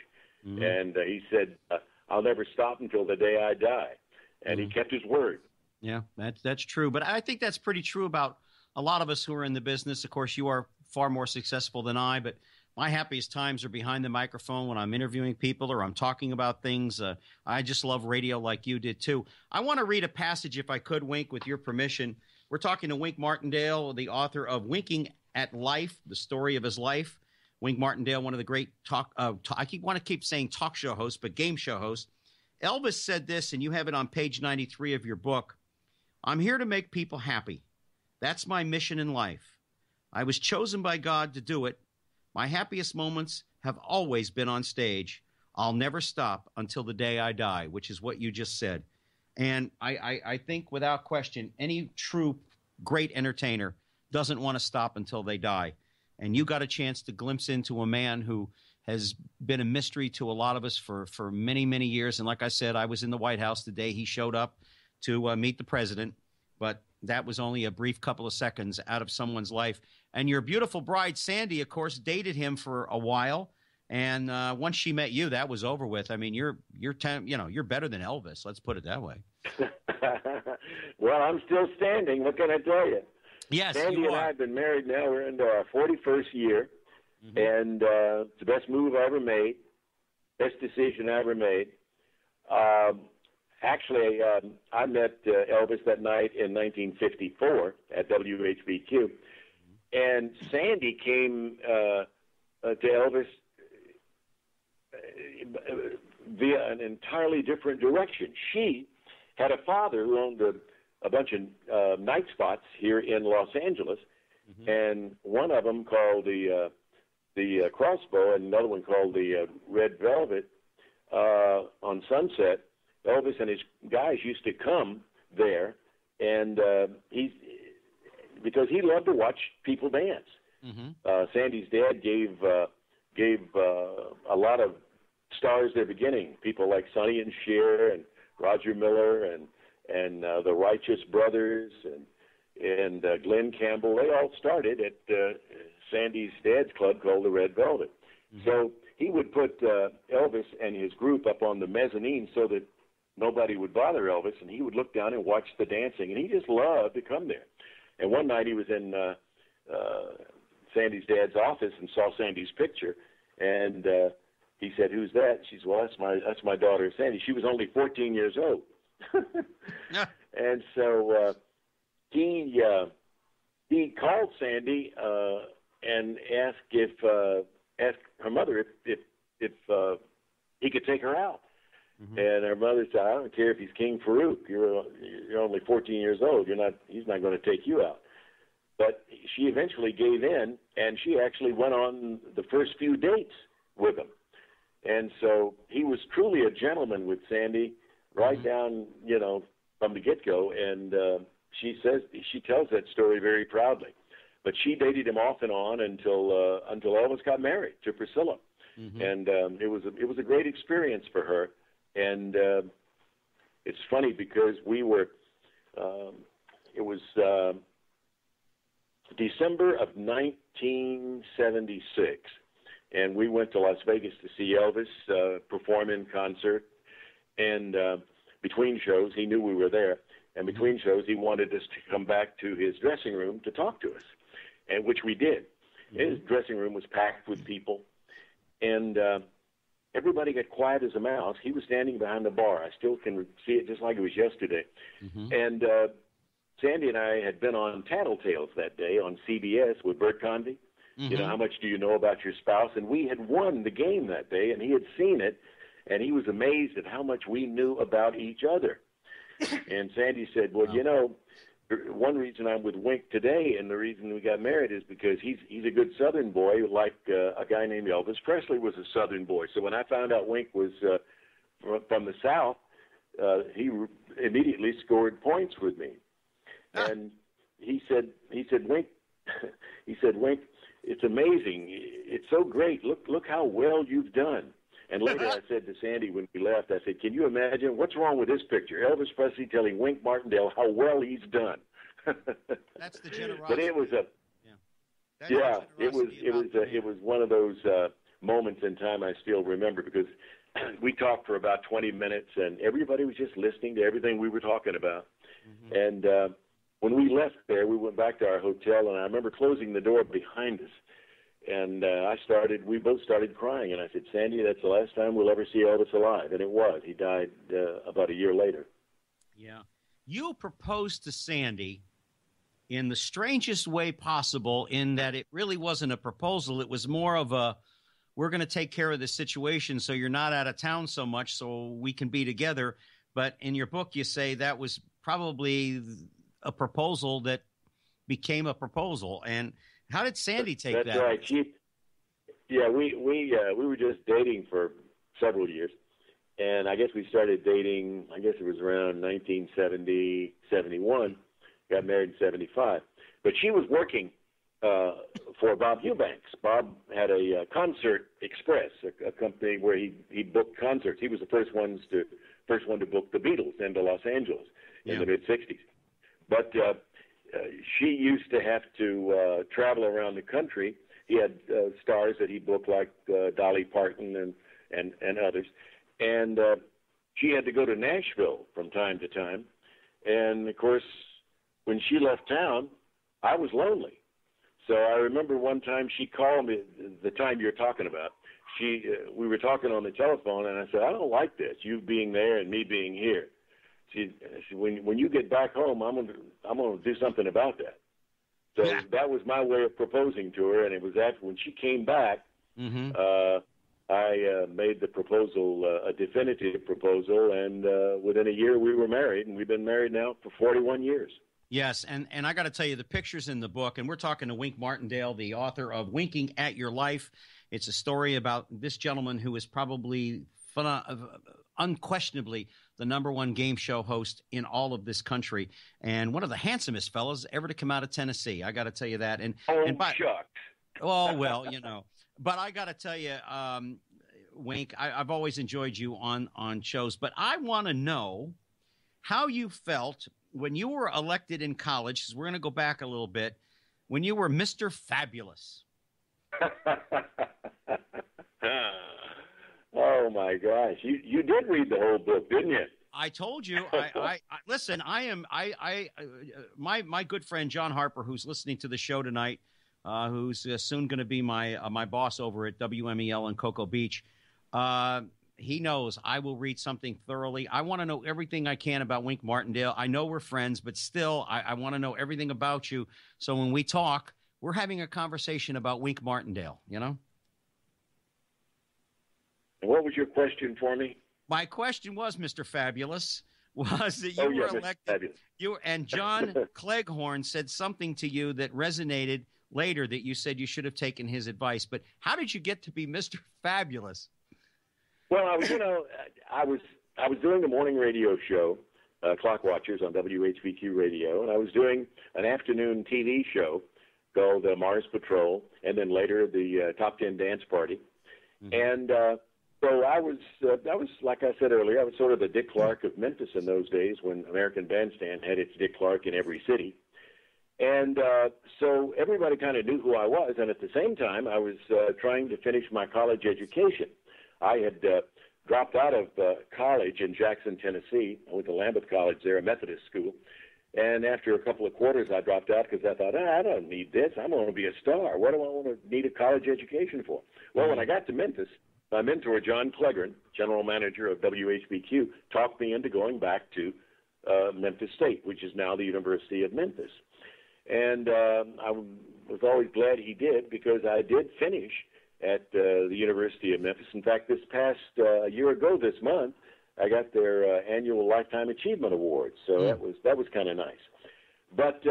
and he said, "I'll never stop until the day I die," and he kept his word. Yeah, that's true. But I think that's pretty true about a lot of us who are in the business. Of course, you are far more successful than I, but my happiest times are behind the microphone when I'm interviewing people or I'm talking about things. I just love radio like you did, too. I want to read a passage, if I could, Wink, with your permission. We're talking to Wink Martindale, the author of Winking at Life, the story of his life. Wink Martindale, one of the great keep saying talk show hosts, but game show hosts. Elvis said this, and you have it on page 93 of your book. "I'm here to make people happy. That's my mission in life. I was chosen by God to do it. My happiest moments have always been on stage. I'll never stop until the day I die," which is what you just said. And I think without question, any true great entertainer doesn't want to stop until they die. And you got a chance to glimpse into a man who has been a mystery to a lot of us for many, many years. And like I said, I was in the White House the day he showed up to meet the president, but that was only a brief couple of seconds out of someone's life. And your beautiful bride, Sandy, of course, dated him for a while. And once she met you, that was over with. I mean, you're better than Elvis. Let's put it that way. Well, I'm still standing. What can I tell you? Yes, Sandy and I have been married now. We're into our 41st year. Mm-hmm. And it's the best move I ever made, best decision I ever made. Actually, I met Elvis that night in 1954 at WHBQ. And Sandy came to Elvis via an entirely different direction. She had a father who owned a bunch of night spots here in Los Angeles, and one of them called the Crossbow and another one called the Red Velvet on Sunset. Elvis and his guys used to come there, and because he loved to watch people dance. Sandy's dad gave a lot of stars their beginning, people like Sonny and Cher and Roger Miller and the Righteous Brothers and Glenn Campbell. They all started at Sandy's dad's club called the Red Velvet. So he would put Elvis and his group up on the mezzanine so that nobody would bother Elvis, and he would look down and watch the dancing, and he just loved to come there. And one night he was in Sandy's dad's office and saw Sandy's picture, and he said, "Who's that?" She said, "Well, that's my daughter Sandy." She was only 14 years old. And so he called Sandy and asked her mother if he could take her out. And her mother said, "I don't care if he's King Farouk. You're only 14 years old. He's not going to take you out." But she eventually gave in, and she actually went on the first few dates with him. And so he was truly a gentleman with Sandy, right down, from the get-go. And she tells that story very proudly. But she dated him off and on until Elvis got married to Priscilla, and it was a great experience for her. And it's funny because we were, it was December of 1976, and we went to Las Vegas to see Elvis perform in concert. And between shows, he knew we were there, and between shows, he wanted us to come back to his dressing room to talk to us, and which we did. His dressing room was packed with people, and everybody got quiet as a mouse. He was standing behind the bar. I still can see it just like it was yesterday. And Sandy and I had been on Tattletales that day on CBS with Bert Convy. How much do you know about your spouse? And we had won the game that day, and he had seen it, and he was amazed at how much we knew about each other. And Sandy said, "Well, one reason I'm with Wink today and the reason we got married is because he's a good Southern boy, like a guy named Elvis Presley was a Southern boy. So when I found out Wink was from the South, he immediately scored points with me." And he said, "Wink," he said, "Wink, it's amazing. It's so great. Look how well you've done." And later I said to Sandy when we left, I said, "Can you imagine what's wrong with this picture? Elvis Presley telling Wink Martindale how well he's done." That's the generosity. But it was it was one of those moments in time I still remember, because we talked for about 20 minutes and everybody was just listening to everything we were talking about. And when we left there, we went back to our hotel, and I remember closing the door behind us. And we both started crying. And I said, "Sandy, that's the last time we'll ever see Elvis alive." And it was. He died about a year later. Yeah. You proposed to Sandy in the strangest way possible, in that it really wasn't a proposal. It was more of a, we're going to take care of the situation so you're not out of town so much so we can be together. But in your book, you say that was probably a proposal that became a proposal. And how did Sandy take that? That's right. We were just dating for several years, and I guess we started dating. I guess it was around 1970, 71. Got married in 75. But she was working for Bob Eubanks. Bob had a Concert Express, a company where he booked concerts. He was the first one to book the Beatles into Los Angeles in the mid '60s. But she used to have to travel around the country. He had stars that he booked like Dolly Parton and others, and she had to go to Nashville from time to time. And of course, when she left town, I was lonely. So I remember one time she called me, the time you're talking about. We were talking on the telephone, and I said, I don't like this, you being there and me being here. She said, when you get back home, I'm gonna do something about that. So that was my way of proposing to her, and it was after when she came back, I made the proposal, a definitive proposal, and within a year we were married, and we've been married now for 41 years. Yes, and I got to tell you, the pictures in the book, and we're talking to Wink Martindale, the author of Winking at Your Life. It's a story about this gentleman who is probably unquestionably the #1 game show host in all of this country, and one of the handsomest fellows ever to come out of Tennessee. I got to tell you that. Shucks. Oh, well, But I got to tell you, Wink, I've always enjoyed you on shows, but I want to know how you felt when you were elected in college, because we're going to go back a little bit, when you were Mr. Fabulous. Oh, my gosh. You did read the whole book, didn't you? I told you. I listen, my good friend John Harper, who's listening to the show tonight, who's soon going to be my boss over at WMEL in Cocoa Beach, he knows I will read something thoroughly. I want to know everything I can about Wink Martindale. I know we're friends, but still, I want to know everything about you. So when we talk, we're having a conversation about Wink Martindale, And what was your question for me? My question was, Mr. Fabulous, was that you were elected. And John Cleghorn said something to you that resonated later, that you said you should have taken his advice. But how did you get to be Mr. Fabulous? Well, I was doing the morning radio show, Clock Watchers on WHBQ Radio, and I was doing an afternoon TV show called Mars Patrol, and then later the Top 10 Dance Party. And so I was, like I said earlier, I was sort of the Dick Clark of Memphis in those days when American Bandstand had its Dick Clark in every city. And so everybody kind of knew who I was, and at the same time, I was trying to finish my college education. I had dropped out of college in Jackson, Tennessee. I went to Lambeth College there, a Methodist school. And after a couple of quarters, I dropped out because I thought, I don't need this. I'm going to be a star. What do I want to need a college education for? Well, when I got to Memphis, my mentor, John Clegg, general manager of WHBQ, talked me into going back to Memphis State, which is now the University of Memphis. And I was always glad he did, because I did finish at the University of Memphis. In fact, this past year ago this month, I got their annual Lifetime Achievement Award. So that was kind of nice. But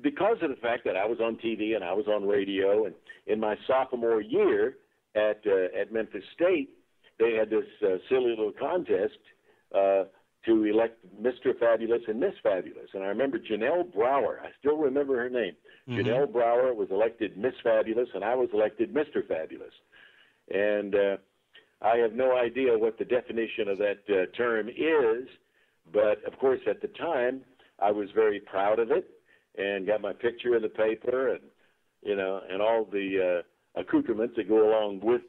because of the fact that I was on TV and I was on radio, and in my sophomore year at Memphis State, they had this silly little contest to elect Mr. Fabulous and Miss Fabulous. And I remember Janelle Brower. I still remember her name. Janelle Brower was elected Miss Fabulous, and I was elected Mr. Fabulous. And I have no idea what the definition of that term is, but, of course, at the time, I was very proud of it and got my picture in the paper and, and all the accoutrements that go along with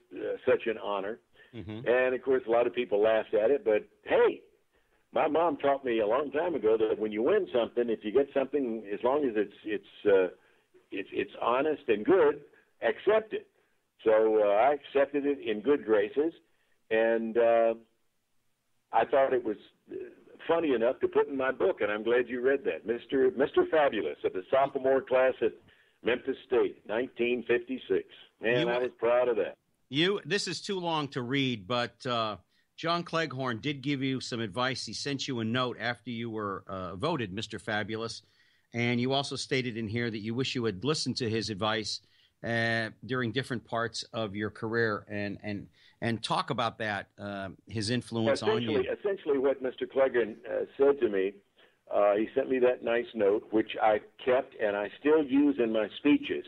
such an honor. And, of course, a lot of people laughed at it, but, hey, my mom taught me a long time ago that when you win something, if you get something, as long as it's honest and good, accept it. So I accepted it in good graces, and I thought it was funny enough to put in my book, and I'm glad you read that. Mr. Fabulous of the sophomore class at Memphis State, 1956. Man, I was proud of that. This is too long to read, but John Cleghorn did give you some advice. He sent you a note after you were voted Mr. Fabulous, and you also stated in here that you wish you had listened to his advice during different parts of your career, and talk about that, his influence on you. Essentially, what Mr. Clegg said to me he sent me that nice note, which I kept and I still use in my speeches,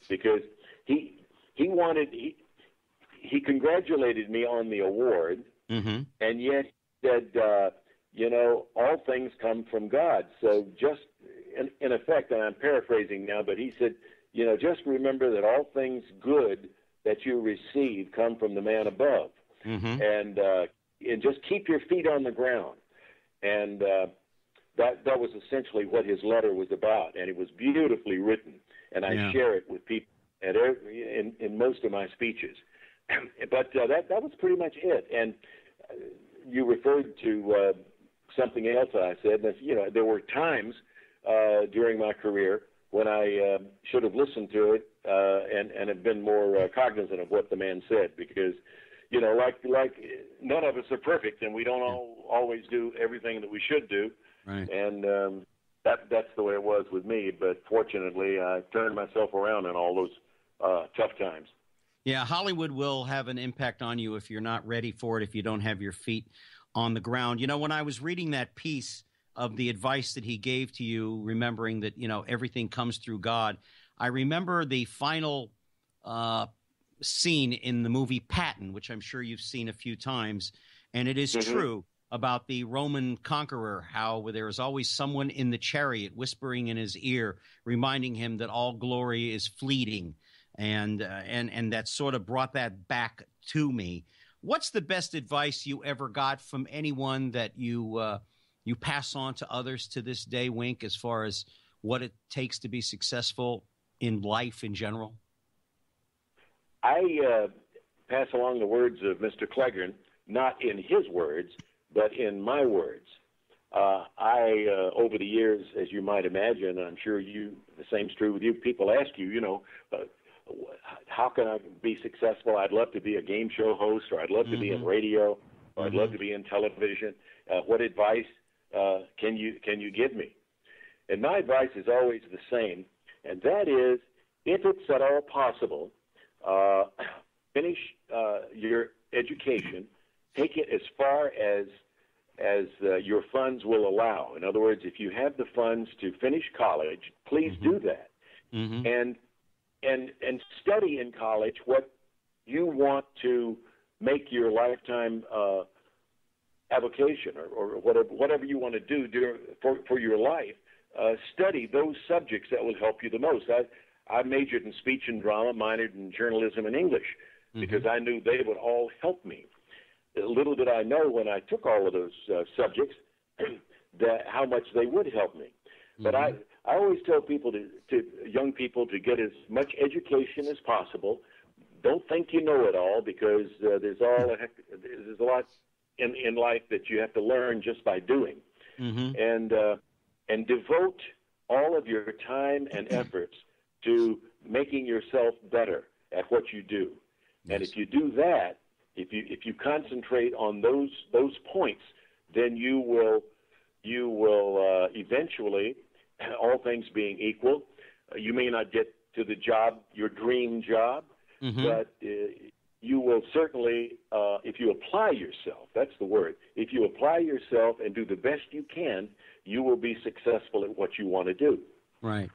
because he congratulated me on the award, and yet he said, all things come from God. So just in effect, and I'm paraphrasing now, but he said, just remember that all things good that you receive come from the man above, and just keep your feet on the ground. And that was essentially what his letter was about, and it was beautifully written, and I share it with people in most of my speeches. But that was pretty much it. And you referred to something else that I said. And there were times during my career when I should have listened to it and have been more cognizant of what the man said, because like none of us are perfect, and we don't always do everything that we should do. Right. And that's the way it was with me. But fortunately, I turned myself around in all those tough times. Yeah, Hollywood will have an impact on you if you're not ready for it, if you don't have your feet on the ground. When I was reading that piece of the advice that he gave to you, remembering that, everything comes through God, I remember the final scene in the movie Patton, which I'm sure you've seen a few times, and it is true about the Roman conqueror, how there is always someone in the chariot whispering in his ear, reminding him that all glory is fleeting. And that sort of brought that back to me. What's the best advice you ever got from anyone that you pass on to others to this day, Wink, as far as what it takes to be successful in life in general? I pass along the words of Mr. Clegg, not in his words, but in my words. I over the years, as you might imagine, I'm sure the same's true with you, people ask you, how can I be successful? I'd love to be a game show host, or I'd love to be in radio, or I'd love to be in television. What advice can you give me? And my advice is always the same, and that is, if it's at all possible, finish your education, take it as far as your funds will allow. In other words, if you have the funds to finish college, please do that. And study in college what you want to make your lifetime avocation, or whatever you want to do for your life. Study those subjects that will help you the most. I majored in speech and drama, minored in journalism and English, because I knew they would all help me. Little did I know when I took all of those subjects that how much they would help me. But I always tell people to young people to get as much education as possible. Don't think you know it all, because there's a lot in life that you have to learn just by doing. And devote all of your time and efforts to making yourself better at what you do. Yes. And if you do that, if you concentrate on those points, then you will eventually, all things being equal, you may not get to the job, your dream job, but you will certainly, if you apply yourself, that's the word, if you apply yourself and do the best you can, you will be successful at what you want to do. Right.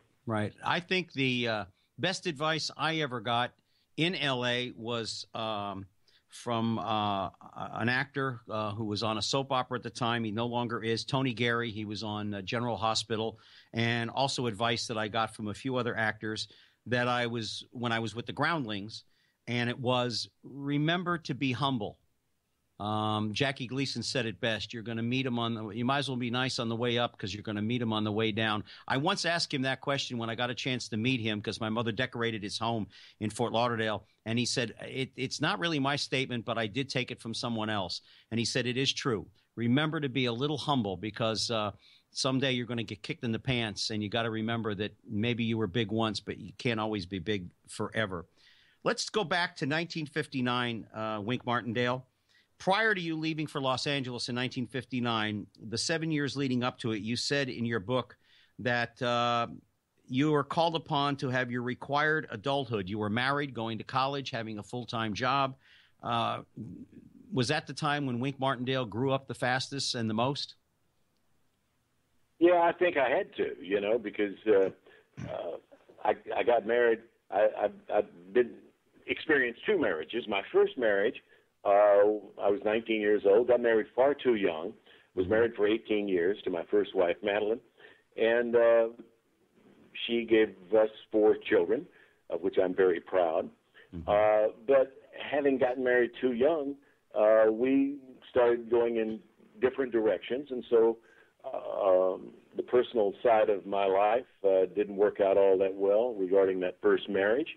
I think the best advice I ever got in L.A. was from an actor who was on a soap opera at the time. He no longer is, Tony Gary. He was on General Hospital, and also advice that I got from a few other actors that when I was with the Groundlings, and it was, remember to be humble. Jackie Gleason said it best. You're going to meet him you might as well be nice on the way up, because you're going to meet him on the way down. I once asked him that question when I got a chance to meet him, because my mother decorated his home in Fort Lauderdale. And he said, it's not really my statement, but I did take it from someone else. And he said, it is true. Remember to be a little humble, because someday you're going to get kicked in the pants, and you got to remember that maybe you were big once, but you can't always be big forever. Let's go back to 1959, Wink Martindale. Prior to you leaving for Los Angeles in 1959, the 7 years leading up to it, you said in your book that you were called upon to have your required adulthood. You were married, going to college, having a full-time job. Was that the time when Wink Martindale grew up the fastest and the most? Yeah, I think I had to, because I got married. I've been experienced two marriages. My first marriage, I was 19 years old. Got married far too young. Was married for 18 years to my first wife, Madeline, and she gave us 4 children, of which I'm very proud. But having gotten married too young, we started going in different directions, and so the personal side of my life didn't work out all that well regarding that first marriage.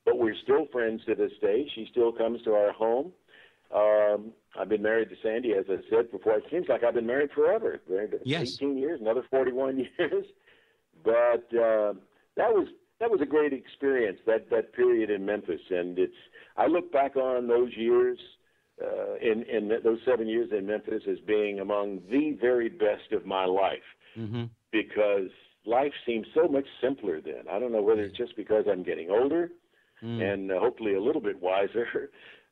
But we're still friends to this day. She still comes to our home. I've been married to Sandy, as I said before. It seems like I've been married forever. Married 18 years, another 41 years. But that was a great experience, that period in Memphis. And I look back on those years, in those 7 years in Memphis, as being among the very best of my life, because life seemed so much simpler then. I don't know whether it's just because I'm getting older and hopefully a little bit wiser,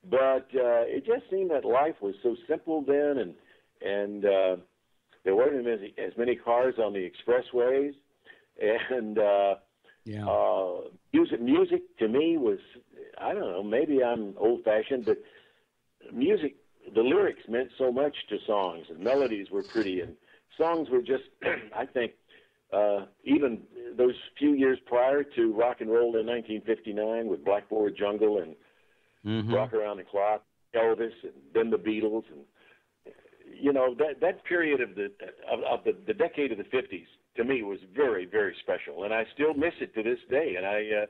but it just seemed that life was so simple then, and there weren't as many cars on the expressways, and music to me was, I don't know, maybe I'm old-fashioned, but music, the lyrics meant so much to songs, and melodies were pretty, and songs were just, I think, even those few years prior to rock and roll in 1959 with Blackboard Jungle and Rock Around the Clock, Elvis, and then the Beatles, and that period of the decade of the 50s to me was very, very special, and I still miss it to this day. And I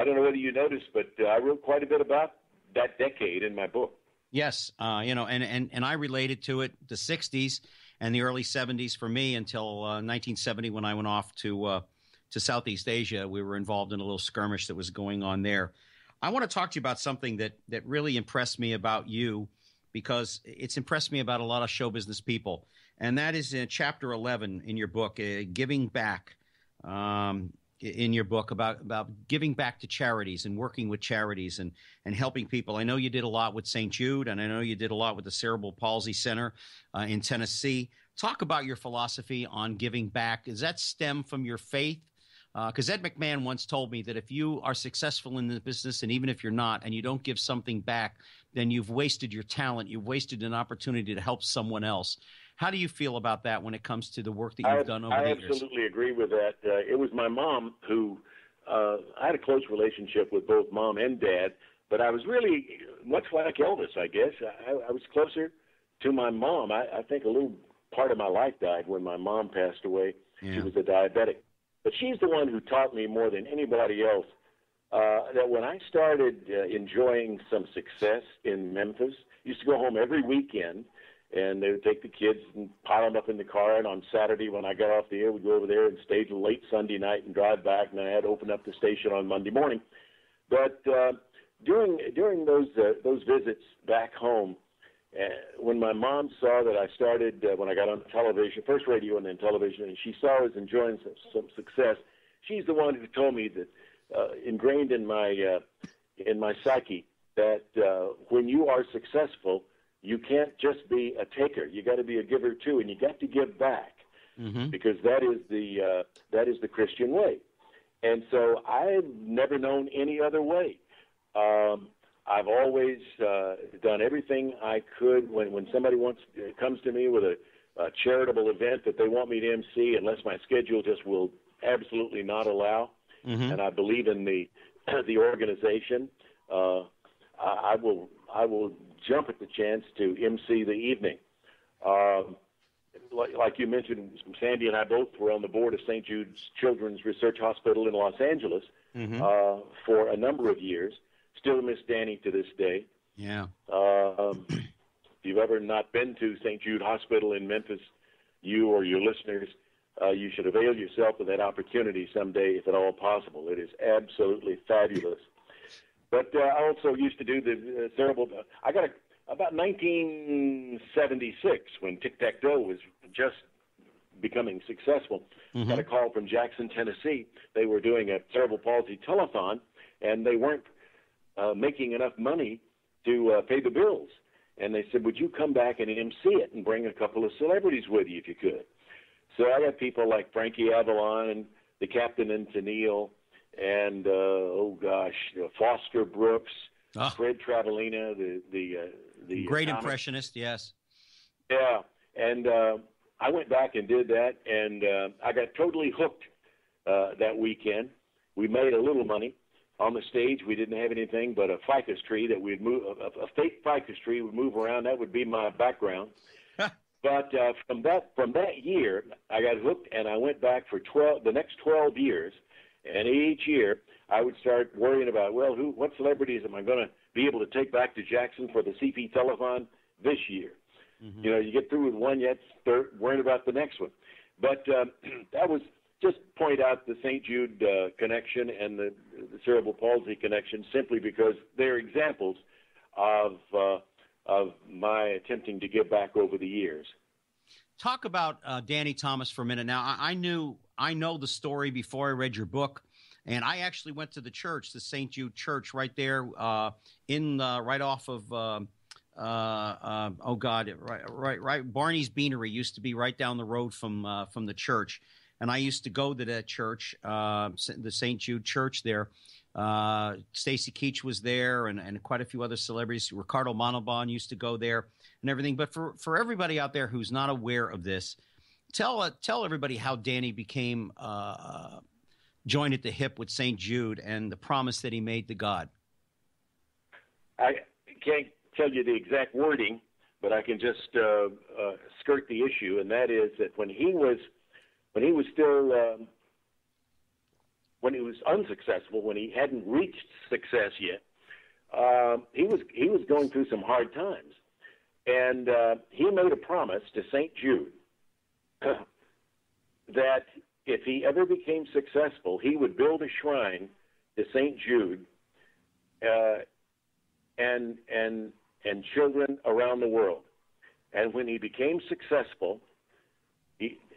don't know whether you noticed, but I wrote quite a bit about that decade in my book. Yes, and I related to it, the 60s and the early 70s for me until 1970 when I went off to Southeast Asia. We were involved in a little skirmish that was going on there. I want to talk to you about something that really impressed me about you, because it's impressed me about a lot of show business people, and that is in Chapter 11 in your book, Giving Back. In your book about giving back to charities and working with charities and helping people. I know you did a lot with St. Jude, and I know you did a lot with the Cerebral Palsy Center in Tennessee. Talk about your philosophy on giving back. Does that stem from your faith? Because Ed McMahon once told me that if you are successful in the business, and even if you're not, and you don't give something back, then you've wasted your talent. You've wasted an opportunity to help someone else. How do you feel about that when it comes to the work that you've done over the years? I absolutely agree with that. It was my mom who I had a close relationship with both mom and dad, but I was really much like Elvis, I guess. I was closer to my mom. I think a little part of my life died when my mom passed away. Yeah. She was a diabetic. But she's the one who taught me more than anybody else that when I started enjoying some success in Memphis, I used to go home every weekend, and they would take the kids and pile them up in the car, and on Saturday when I got off the air, we'd go over there and stay till late Sunday night and drive back, and then I had to open up the station on Monday morning. But during those visits back home, when my mom saw that I started, when I got on television, first radio and then television, and she saw I was enjoying some success, she's the one who told me that, ingrained in my psyche, that when you are successful, you can't just be a taker. You got to be a giver too, and you got to give back, because that is the Christian way. And so I've never known any other way. I've always done everything I could when somebody comes to me with a charitable event that they want me to MC, unless my schedule just will absolutely not allow. And I believe in the organization. I will jump at the chance to MC the evening. Like you mentioned, Sandy and I both were on the board of St. Jude's Children's Research Hospital in Los Angeles for a number of years. Still miss Danny to this day. Yeah. If you've ever not been to St. Jude Hospital in Memphis, you or your listeners, you should avail yourself of that opportunity someday, if at all possible. It is absolutely fabulous. But I also used to do the cerebral. I got about 1976, when Tic-Tac-Dough was just becoming successful. Got a call from Jackson, Tennessee. They were doing a cerebral palsy telethon, and they weren't making enough money to pay the bills. And they said, would you come back and MC it and bring a couple of celebrities with you if you could? So I got people like Frankie Avalon and the Captain and Tennille and, Foster Brooks, Fred Travelina, the great comic impressionist, yes. Yeah, and I went back and did that, and I got totally hooked that weekend. We made a little money. On the stage, we didn't have anything but a ficus tree that we'd move, a fake ficus tree would move around. That would be my background. But from that year, I got hooked, and I went back for the next 12 years. And each year, I would start worrying about, what celebrities am I going to be able to take back to Jackson for the CP Telethon this year? Mm-hmm. You get through with one, yet start worrying about the next one. But that was just point out the St. Jude connection and the cerebral palsy connection, simply because they're examples of my attempting to give back over the years. Talk about Danny Thomas for a minute. Now, I know the story before I read your book, and I actually went to the church, the St. Jude Church, right there right off of right Barney's Beanery used to be right down the road from the church. And I used to go to that church, the St. Jude Church there. Stacy Keach was there, and quite a few other celebrities. Ricardo Montalban used to go there and everything. But for everybody out there who's not aware of this, tell everybody how Danny became joined at the hip with St. Jude and the promise that he made to God. I can't tell you the exact wording, but I can just skirt the issue, and that is that when he was unsuccessful, when he hadn't reached success yet, he was going through some hard times, and he made a promise to St. Jude that if he ever became successful, he would build a shrine to St. Jude and children around the world. And when he became successful,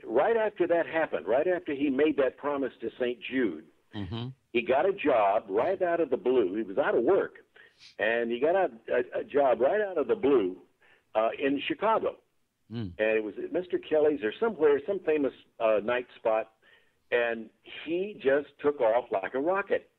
right after that happened, right after he made that promise to St. Jude, mm-hmm. he got a job right out of the blue. He was out of work, and he got a job right out of the blue in Chicago. And it was at Mr. Kelly's or somewhere, some famous night spot, and he just took off like a rocket.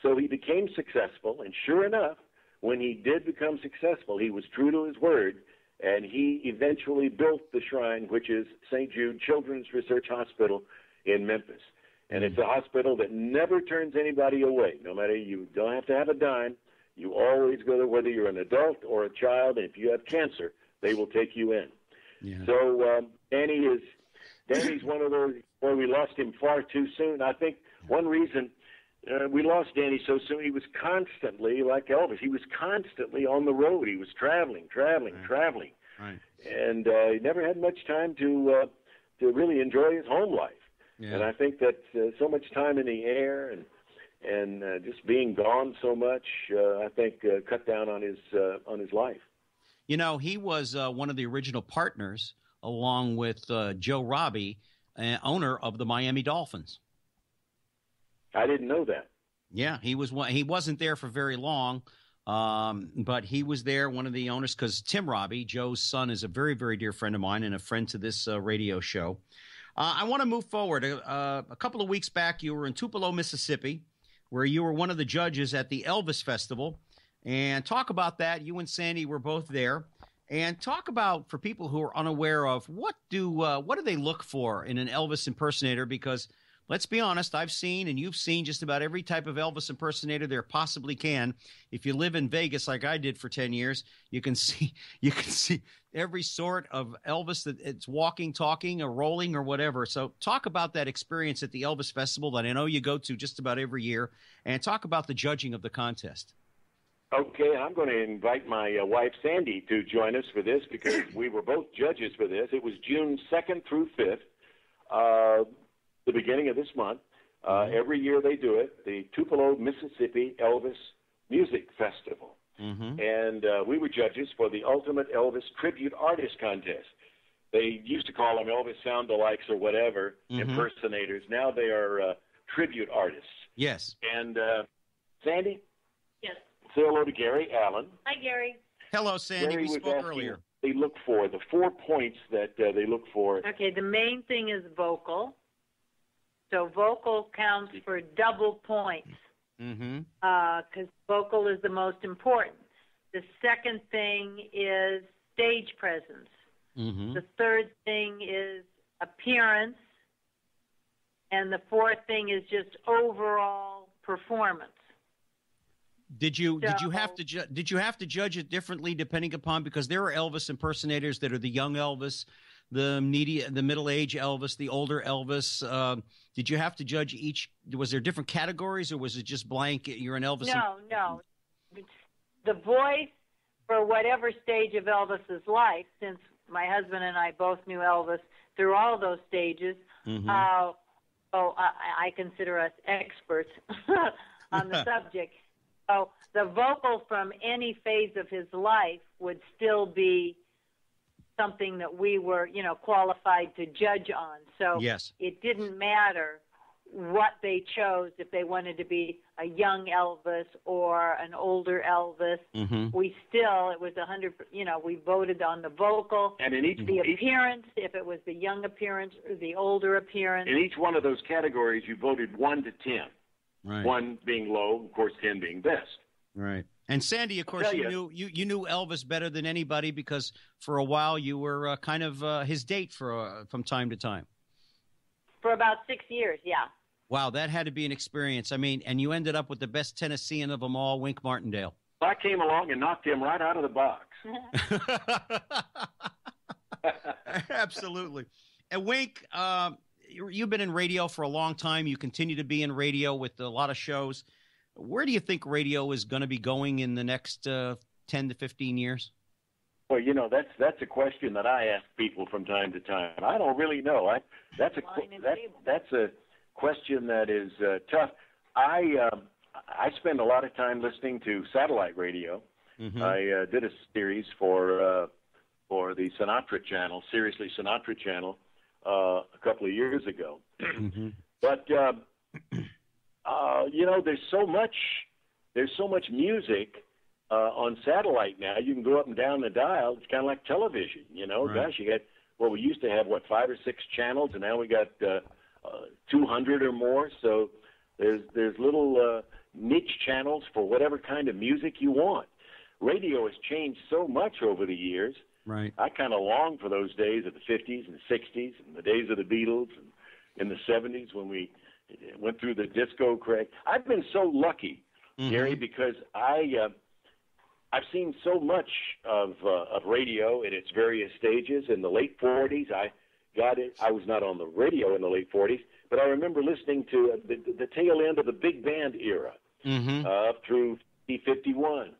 So he became successful, and sure enough, when he did become successful, he was true to his word, and he eventually built the shrine, which is St. Jude Children's Research Hospital in Memphis. And it's a hospital that never turns anybody away. No matter, you don't have to have a dime. You always go there, whether you're an adult or a child, and if you have cancer, they will take you in. Yeah. So Danny's one of those where we lost him far too soon. I think one reason we lost Danny so soon, he was constantly, like Elvis, he was constantly on the road. He was traveling. Right. And he never had much time to really enjoy his home life. Yeah. And I think that so much time in the air and just being gone so much, I think cut down on his life. You know, he was one of the original partners, along with Joe Robbie, owner of the Miami Dolphins. I didn't know that. Yeah, he was one. He wasn't there for very long, but he was there, one of the owners, because Tim Robbie, Joe's son, is a very, very dear friend of mine and a friend to this radio show. I want to move forward. A couple of weeks back, you were in Tupelo, Mississippi, where you were one of the judges at the Elvis Festival. And talk about that. You and Sandy were both there. And talk about, for people who are unaware of, what do they look for in an Elvis impersonator? Because let's be honest, I've seen and you've seen just about every type of Elvis impersonator there possibly can. If you live in Vegas like I did for 10 years, you can see every sort of Elvis that it's walking, talking, or rolling or whatever. So talk about that experience at the Elvis Festival that I know you go to just about every year, and talk about the judging of the contest. Okay, I'm going to invite my wife, Sandy, to join us for this because we were both judges for this. It was June 2nd through 5th, the beginning of this month. Every year they do it, the Tupelo, Mississippi Elvis Music Festival. Mm-hmm. And we were judges for the Ultimate Elvis Tribute Artist Contest. They used to call them Elvis sound-alikes or whatever, impersonators. Now they are tribute artists. Yes. And Sandy? Yes. Say hello to Gary Allen. Hi, Gary. Hello, Sandy. Gary we spoke earlier. they look for, the 4 points that they look for? Okay, the main thing is vocal. So vocal counts for double points because vocal is the most important. The second thing is stage presence. The third thing is appearance. And the fourth thing is just overall performance. Did you have to judge it differently depending upon, because there are Elvis impersonators that are the young Elvis, the middle-aged Elvis, the older Elvis. Did you have to judge each? Was there different categories, or was it just blank? You're an Elvis. No. The voice for whatever stage of Elvis's life, since my husband and I both knew Elvis through all those stages. I consider us experts on the subject. So the vocal from any phase of his life would still be something that we were, qualified to judge on. So It didn't matter what they chose, if they wanted to be a young Elvis or an older Elvis. It was 100, we voted on the vocal, and in the appearance, if it was the young appearance or the older appearance. In each one of those categories, you voted 1 to 10. Right. 1 being low, of course, 10 being best. Right. And Sandy, of course, you knew Elvis better than anybody, because for a while you were kind of his date from time to time. For about 6 years, yeah. Wow, that had to be an experience. I mean, and you ended up with the best Tennessean of them all, Wink Martindale. I came along and knocked him right out of the box. Absolutely. And Wink, you've been in radio for a long time. You continue to be in radio with a lot of shows. Where do you think radio is going to be going in the next 10 to 15 years? Well, that's a question that I ask people from time to time. I don't really know. That's a question that is tough. I spend a lot of time listening to satellite radio. I did a series for the Sinatra Channel, Seriously Sinatra Channel, a couple of years ago. But there's so much music on satellite now. You can go up and down the dial. It's kind of like television, Right. Gosh, you got, we used to have 5 or 6 channels, and now we got 200 or more. So there's little niche channels for whatever kind of music you want. Radio has changed so much over the years. Right. I kind of long for those days of the 50s and 60s and the days of the Beatles, and in the 70s when we went through the disco craze. I've been so lucky, Gary, because I've seen so much of radio in its various stages. In the late 40s, I got it. I was not on the radio in the late 40s, but I remember listening to the tail end of the big band era up through 51.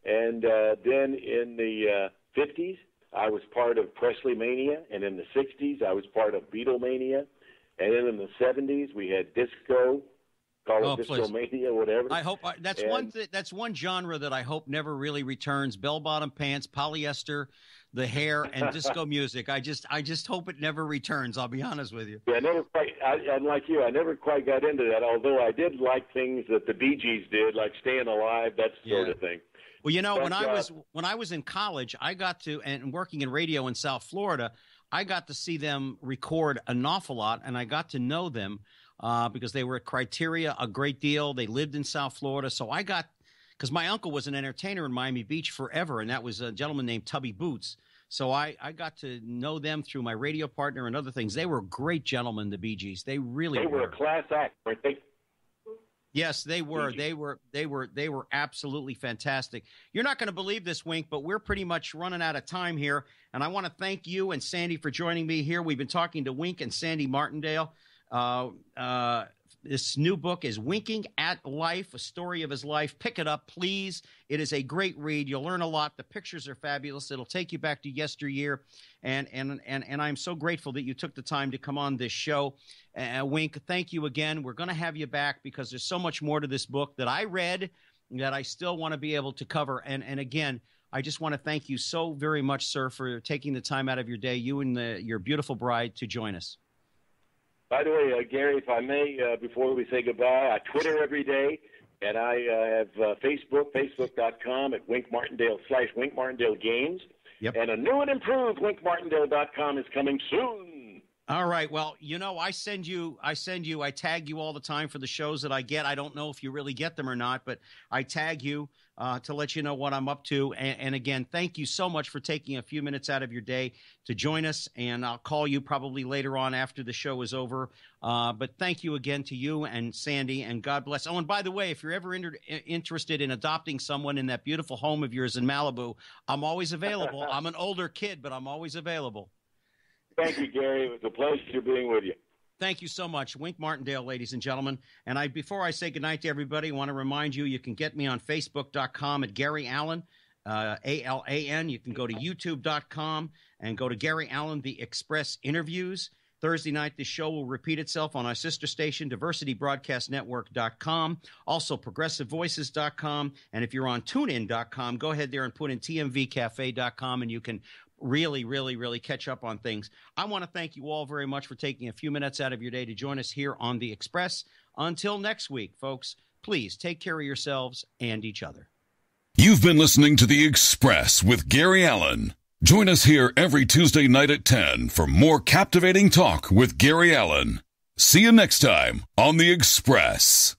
And then in the 50s, I was part of Presley Mania, and in the 60s, I was part of Beatlemania, and then in the 70s, we had disco, call it Disco Mania, whatever. I hope that's one genre that I hope never really returns: bell-bottom pants, polyester, the hair, and disco music. I just hope it never returns. I'll be honest with you. Yeah, I'm like you. I never quite got into that. Although I did like things that the Bee Gees did, like "Staying Alive," that sort of thing. Well, when I was in college, I got to, and working in radio in South Florida, I got to see them record an awful lot, and I got to know them because they were at Criteria a great deal. They lived in South Florida, so because my uncle was an entertainer in Miami Beach forever, and that was a gentleman named Tubby Boots. So I got to know them through my radio partner and other things. They were great gentlemen, the Bee Gees. They really were. They were a class act, weren't they? Yes, they were. They were absolutely fantastic. You're not going to believe this, Wink, but we're pretty much running out of time here. And I want to thank you and Sandy for joining me here. We've been talking to Wink and Sandy Martindale. This new book is Winking at Life, a story of his life. Pick it up, please. It is a great read. You'll learn a lot. The pictures are fabulous. It'll take you back to yesteryear. And I'm so grateful that you took the time to come on this show. Wink, thank you again. We're going to have you back because there's so much more to this book that I read that I still want to be able to cover. And again, I just want to thank you so very much, sir, for taking the time out of your day, you and your beautiful bride, to join us. By the way, Gary, if I may, before we say goodbye, I Twitter every day, and I have Facebook, facebook.com at @Wink Martindale /Wink Martindale Games. Yep. And a new and improved WinkMartindale.com is coming soon. All right. Well, I tag you all the time for the shows that I get. I don't know if you really get them or not, but I tag you to let you know what I'm up to. And again, thank you so much for taking a few minutes out of your day to join us. And I'll call you probably later on after the show is over. But thank you again to you and Sandy, and God bless. Oh, and by the way, if you're ever interested in adopting someone in that beautiful home of yours in Malibu, I'm always available. I'm an older kid, but I'm always available. Thank you, Gary. It was a pleasure being with you. Thank you so much. Wink Martindale, ladies and gentlemen. And before I say goodnight to everybody, I want to remind you, you can get me on Facebook.com at Gary Allen, A-L-A-N. You can go to YouTube.com and go to Gary Allen, The Express Interviews. Thursday night, this show will repeat itself on our sister station, DiversityBroadcastNetwork.com, also ProgressiveVoices.com. And if you're on TuneIn.com, go ahead there and put in TMVCafe.com, and you can really catch up on things. I want to thank you all very much for taking a few minutes out of your day to join us here on The Express. Until next week, folks, please take care of yourselves and each other. You've been listening to The Express with Gary Allen. Join us here every Tuesday night at 10 for more captivating talk with Gary Allen. See you next time on The Express.